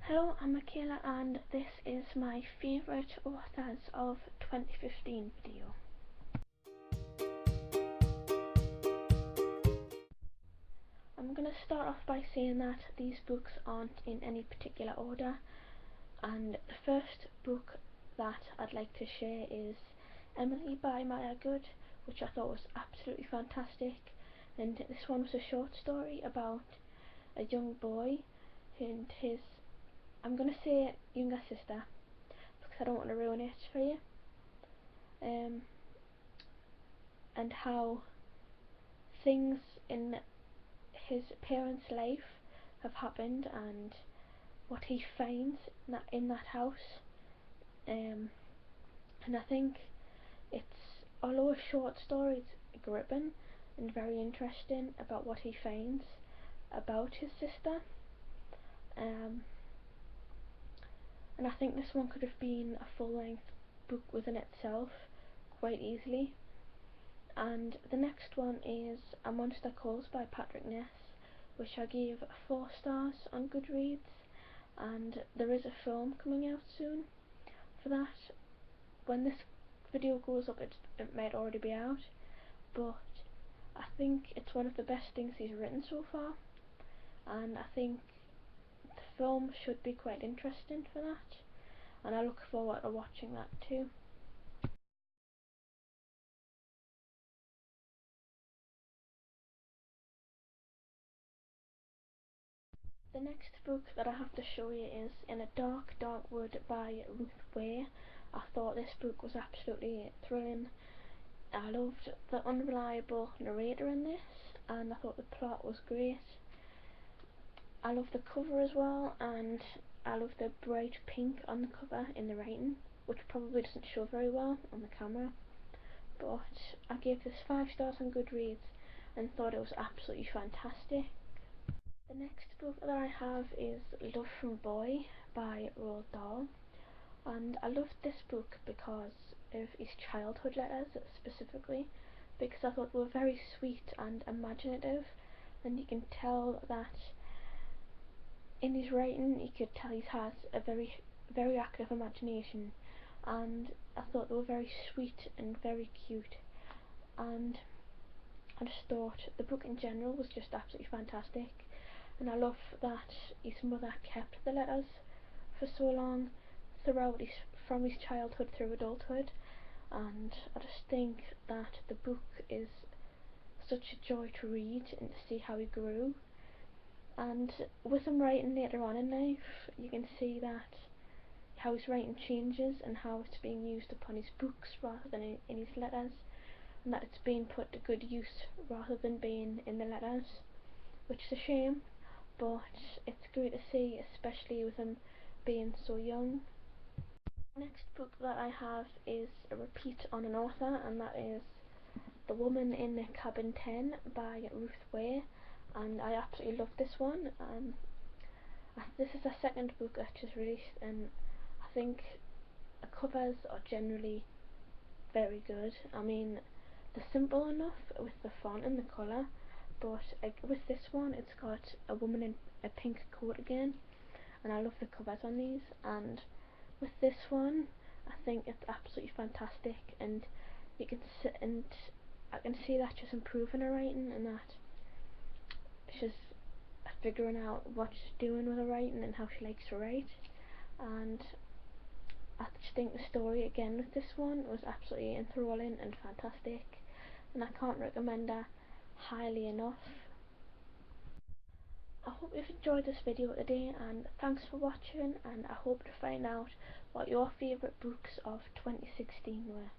Hello, I'm Michaela and this is my favourite authors of 2015 video. I'm going to start off by saying that these books aren't in any particular order, and the first book that I'd like to share is Emily by Maya Good, which I thought was absolutely fantastic. And this one was a short story about a young boy and his, I'm going to say younger sister because I don't want to ruin it for you, and how things in his parents' life have happened and what he finds in that house. And I think it's, although a short story, it's gripping and very interesting about what he finds about his sister. And I think this one could have been a full-length book within itself quite easily. And the next one is A Monster Calls by Patrick Ness, which I gave 4 stars on Goodreads, and there is a film coming out soon for that. When this video goes up, it might already be out, but I think it's one of the best things he's written so far, and I think the film should be quite interesting for that, and I look forward to watching that too. The next book that I have to show you is In a Dark, Dark Wood by Ruth Ware. I thought this book was absolutely thrilling. I loved the unreliable narrator in this, and I thought the plot was great. I love the cover as well, and I love the bright pink on the cover in the writing, which probably doesn't show very well on the camera. But I gave this 5 stars on Goodreads and thought it was absolutely fantastic. The next book that I have is Love from Boy by Roald Dahl, and I loved this book because of his childhood letters specifically, because I thought they were very sweet and imaginative, and you can tell that in his writing you could tell he has a very active imagination, and I thought they were very sweet and very cute, and I just thought the book in general was just absolutely fantastic. And I love that his mother kept the letters for so long from his childhood through adulthood, and I just think that the book is such a joy to read and to see how he grew. And with him writing later on in life, you can see that how his writing changes and how it's being used upon his books rather than in his letters, and that it's being put to good use rather than being in the letters, which is a shame, but it's great to see, especially with him being so young. The next book that I have is a repeat on an author, and that is The Woman in the Cabin 10 by Ruth Ware, and I absolutely love this one. This is the second book that she's released, and I think the covers are generally very good. I mean, they're simple enough with the font and the colour, but with this one it's got a woman in a pink coat again, and I love the covers on these. And with this one I think it's absolutely fantastic, and you can I can see that she's improving her writing and that she's figuring out what she's doing with her writing and how she likes to write. And I just think the story again with this one was absolutely enthralling and fantastic, and I can't recommend her highly enough. I hope you've enjoyed this video today, and thanks for watching, and I hope to find out what your favourite books of 2016 were.